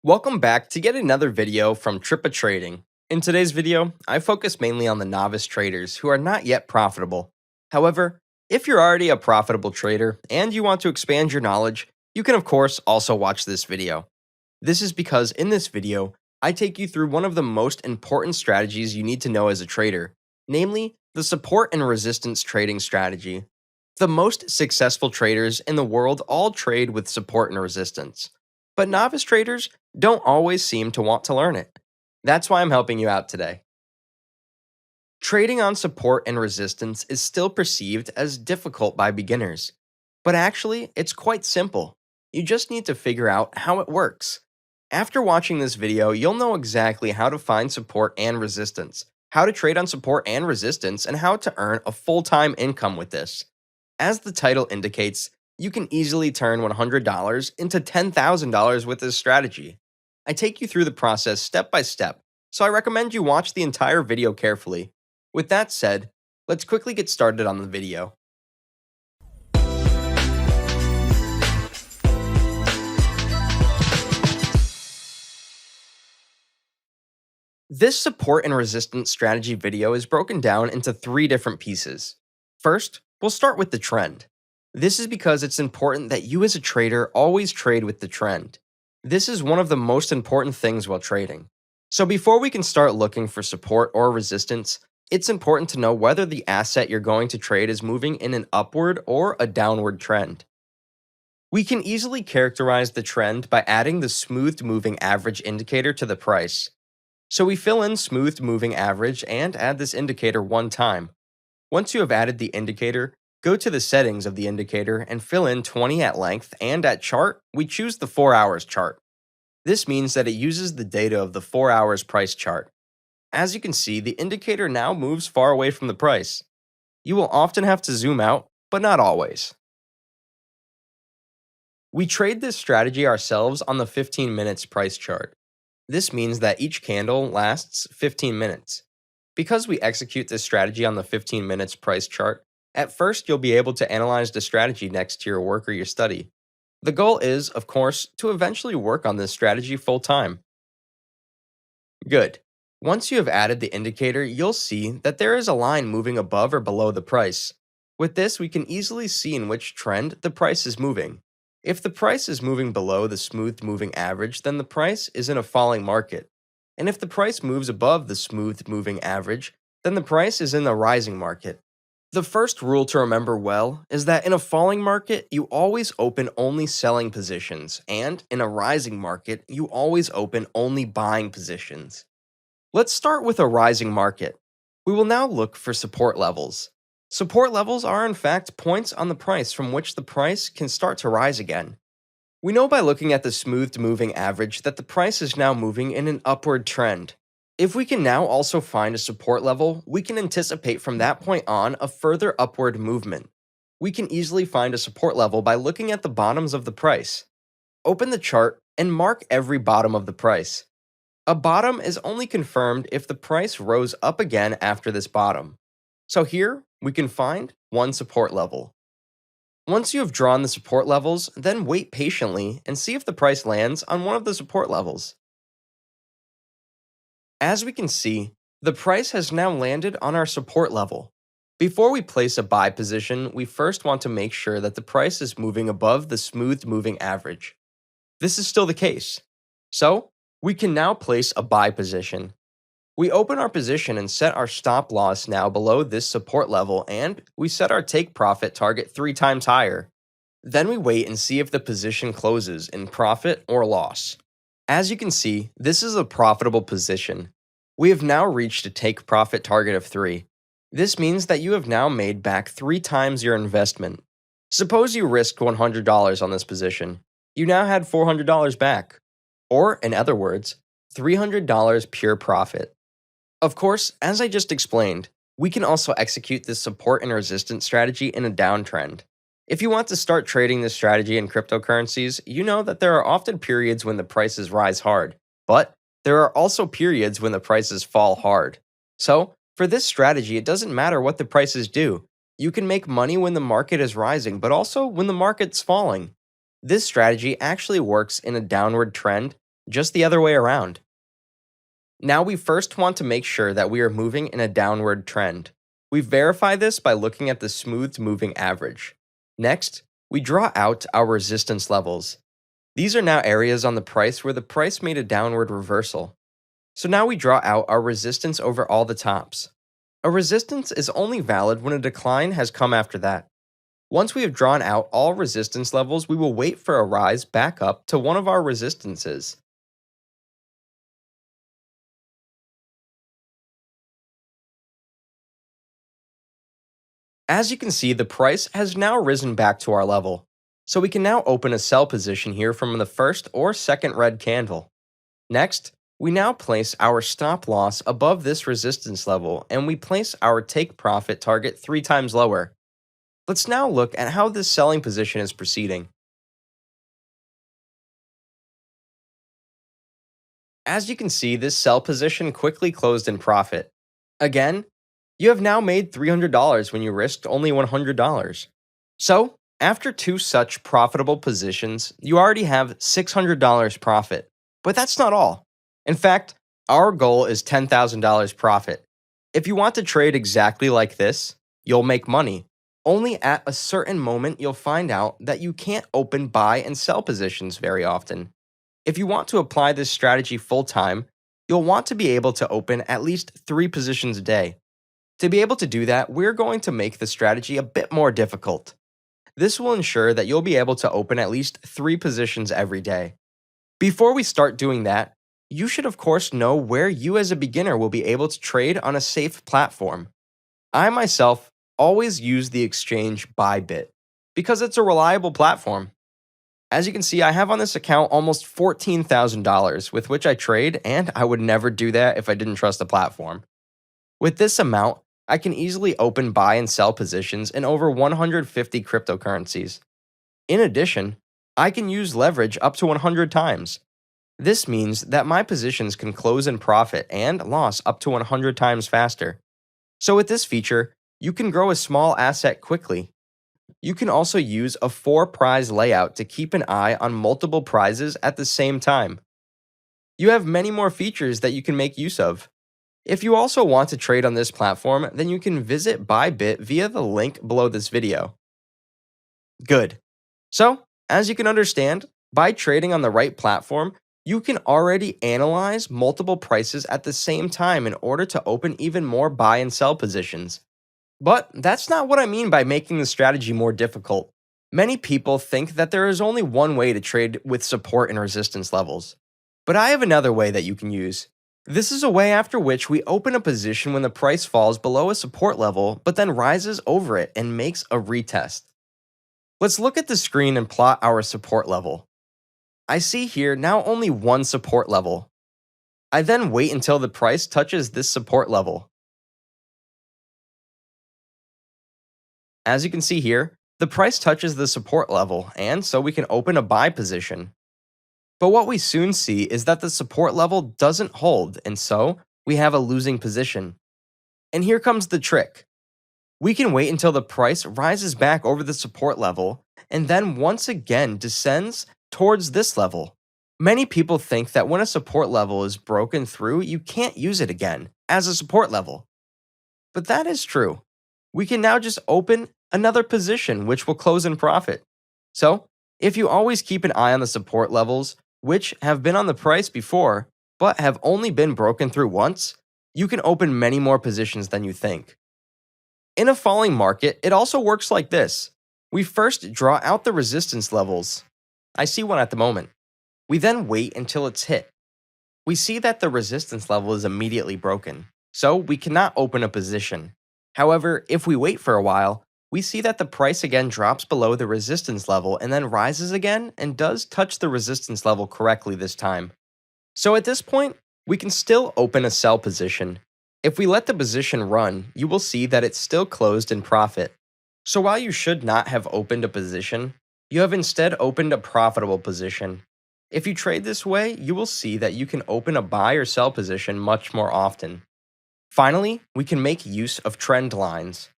Welcome back to yet another video from Trippa Trading. In today's video, I focus mainly on the novice traders who are not yet profitable. However, if you're already a profitable trader and you want to expand your knowledge, you can of course also watch this video. This is because in this video, I take you through one of the most important strategies you need to know as a trader, namely the support and resistance trading strategy. The most successful traders in the world all trade with support and resistance, but novice traders don't always seem to want to learn it. That's why I'm helping you out today. Trading on support and resistance is still perceived as difficult by beginners, but actually, it's quite simple. You just need to figure out how it works. After watching this video, you'll know exactly how to find support and resistance, how to trade on support and resistance, and how to earn a full-time income with this. As the title indicates, you can easily turn $100 into $10,000 with this strategy. I take you through the process step by step, so I recommend you watch the entire video carefully. With that said, let's quickly get started on the video. This support and resistance strategy video is broken down into 3 different pieces. First, we'll start with the trend. This is because it's important that you as a trader always trade with the trend. This is one of the most important things while trading. So before we can start looking for support or resistance, it's important to know whether the asset you're going to trade is moving in an upward or a downward trend. We can easily characterize the trend by adding the smoothed moving average indicator to the price. So we fill in smoothed moving average and add this indicator one time. Once you have added the indicator, go to the settings of the indicator and fill in 20 at length, and at chart, we choose the 4 hours chart. This means that it uses the data of the 4 hours price chart. As you can see, the indicator now moves far away from the price. You will often have to zoom out, but not always. We trade this strategy ourselves on the 15 minutes price chart. This means that each candle lasts 15 minutes. Because we execute this strategy on the 15 minutes price chart, at first you'll be able to analyze the strategy next to your work or your study. The goal is, of course, to eventually work on this strategy full time. Good. Once you have added the indicator, you'll see that there is a line moving above or below the price. With this, we can easily see in which trend the price is moving. If the price is moving below the smoothed moving average, then the price is in a falling market. And if the price moves above the smoothed moving average, then the price is in a rising market. The first rule to remember well is that in a falling market, you always open only selling positions, and in a rising market, you always open only buying positions. Let's start with a rising market. We will now look for support levels. Support levels are in fact points on the price from which the price can start to rise again. We know by looking at the smoothed moving average that the price is now moving in an upward trend. If we can now also find a support level, we can anticipate from that point on a further upward movement. We can easily find a support level by looking at the bottoms of the price. Open the chart and mark every bottom of the price. A bottom is only confirmed if the price rose up again after this bottom. So here, we can find one support level. Once you have drawn the support levels, then wait patiently and see if the price lands on one of the support levels. As we can see, the price has now landed on our support level. Before we place a buy position, we first want to make sure that the price is moving above the smoothed moving average. This is still the case. So, we can now place a buy position. We open our position and set our stop loss now below this support level, and we set our take profit target 3 times higher. Then we wait and see if the position closes in profit or loss. As you can see, this is a profitable position. We have now reached a take profit target of 3. This means that you have now made back 3 times your investment. Suppose you risked $100 on this position. You now had $400 back. Or, in other words, $300 pure profit. Of course, as I just explained, we can also execute this support and resistance strategy in a downtrend. If you want to start trading this strategy in cryptocurrencies, you know that there are often periods when the prices rise hard, but there are also periods when the prices fall hard. So, for this strategy, it doesn't matter what the prices do. You can make money when the market is rising, but also when the market's falling. This strategy actually works in a downward trend just the other way around. Now we first want to make sure that we are moving in a downward trend. We verify this by looking at the smoothed moving average. Next, we draw out our resistance levels. These are now areas on the price where the price made a downward reversal. So now we draw out our resistance over all the tops. A resistance is only valid when a decline has come after that. Once we have drawn out all resistance levels, we will wait for a rise back up to one of our resistances. As you can see, the price has now risen back to our level. So we can now open a sell position here from the first or second red candle. Next, we now place our stop loss above this resistance level and we place our take profit target 3 times lower. Let's now look at how this selling position is proceeding. As you can see, this sell position quickly closed in profit. Again, you have now made $300 when you risked only $100. So, after 2 such profitable positions, you already have $600 profit. But that's not all. In fact, our goal is $10,000 profit. If you want to trade exactly like this, you'll make money. Only at a certain moment you'll find out that you can't open buy and sell positions very often. If you want to apply this strategy full time, you'll want to be able to open at least 3 positions a day. To be able to do that, we're going to make the strategy a bit more difficult. This will ensure that you'll be able to open at least 3 positions every day. Before we start doing that, you should of course know where you as a beginner will be able to trade on a safe platform. I myself always use the exchange Bybit because it's a reliable platform. As you can see, I have on this account almost $14,000 with which I trade, and I would never do that if I didn't trust the platform. With this amount, I can easily open buy and sell positions in over 150 cryptocurrencies. In addition, I can use leverage up to 100 times. This means that my positions can close in profit and loss up to 100 times faster. So with this feature, you can grow a small asset quickly. You can also use a 4-prize layout to keep an eye on multiple prizes at the same time. You have many more features that you can make use of. If you also want to trade on this platform, then you can visit Bybit via the link below this video. Good. So, as you can understand, by trading on the right platform, you can already analyze multiple prices at the same time in order to open even more buy and sell positions. But that's not what I mean by making the strategy more difficult. Many people think that there is only one way to trade with support and resistance levels. But I have another way that you can use. This is a way after which we open a position when the price falls below a support level, but then rises over it and makes a retest. Let's look at the screen and plot our support level. I see here now only one support level. I then wait until the price touches this support level. As you can see here, the price touches the support level, and so we can open a buy position. But what we soon see is that the support level doesn't hold, and so we have a losing position. And here comes the trick. We can wait until the price rises back over the support level, and then once again descends towards this level. Many people think that when a support level is broken through, you can't use it again as a support level. But that is true. We can now just open another position which will close in profit. So, if you always keep an eye on the support levels, which have been on the price before, but have only been broken through once, you can open many more positions than you think. In a falling market, it also works like this. We first draw out the resistance levels. I see one at the moment. We then wait until it's hit. We see that the resistance level is immediately broken, so we cannot open a position. However, if we wait for a while, we see that the price again drops below the resistance level and then rises again and does touch the resistance level correctly this time. So at this point, we can still open a sell position. If we let the position run, you will see that it's still closed in profit. So while you should not have opened a position, you have instead opened a profitable position. If you trade this way, you will see that you can open a buy or sell position much more often. Finally, we can make use of trend lines.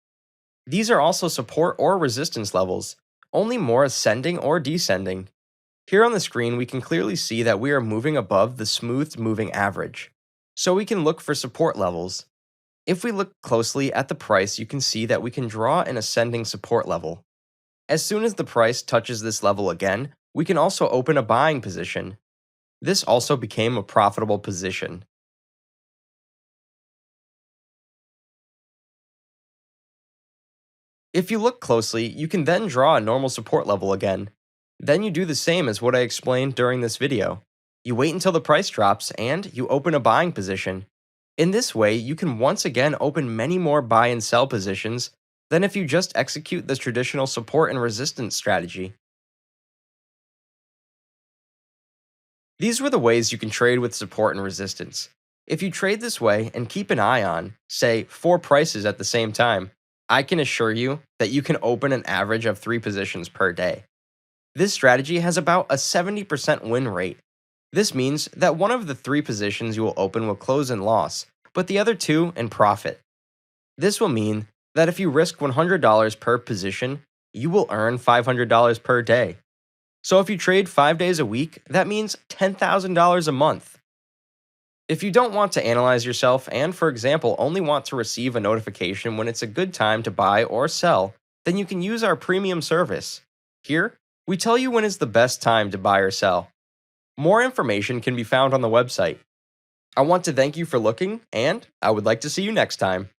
These are also support or resistance levels, only more ascending or descending. Here on the screen, we can clearly see that we are moving above the smoothed moving average. So we can look for support levels. If we look closely at the price, you can see that we can draw an ascending support level. As soon as the price touches this level again, we can also open a buying position. This also became a profitable position. If you look closely, you can then draw a normal support level again. Then you do the same as what I explained during this video. You wait until the price drops and you open a buying position. In this way, you can once again open many more buy and sell positions than if you just execute the traditional support and resistance strategy. These were the ways you can trade with support and resistance. If you trade this way and keep an eye on, say, 4 prices at the same time, I can assure you that you can open an average of 3 positions per day. This strategy has about a 70% win rate. This means that one of the 3 positions you will open will close in loss, but the other 2 in profit. This will mean that if you risk $100 per position, you will earn $500 per day. So if you trade 5 days a week, that means $10,000 a month. If you don't want to analyze yourself and, for example, only want to receive a notification when it's a good time to buy or sell, then you can use our premium service. Here, we tell you when is the best time to buy or sell. More information can be found on the website. I want to thank you for looking, and I would like to see you next time.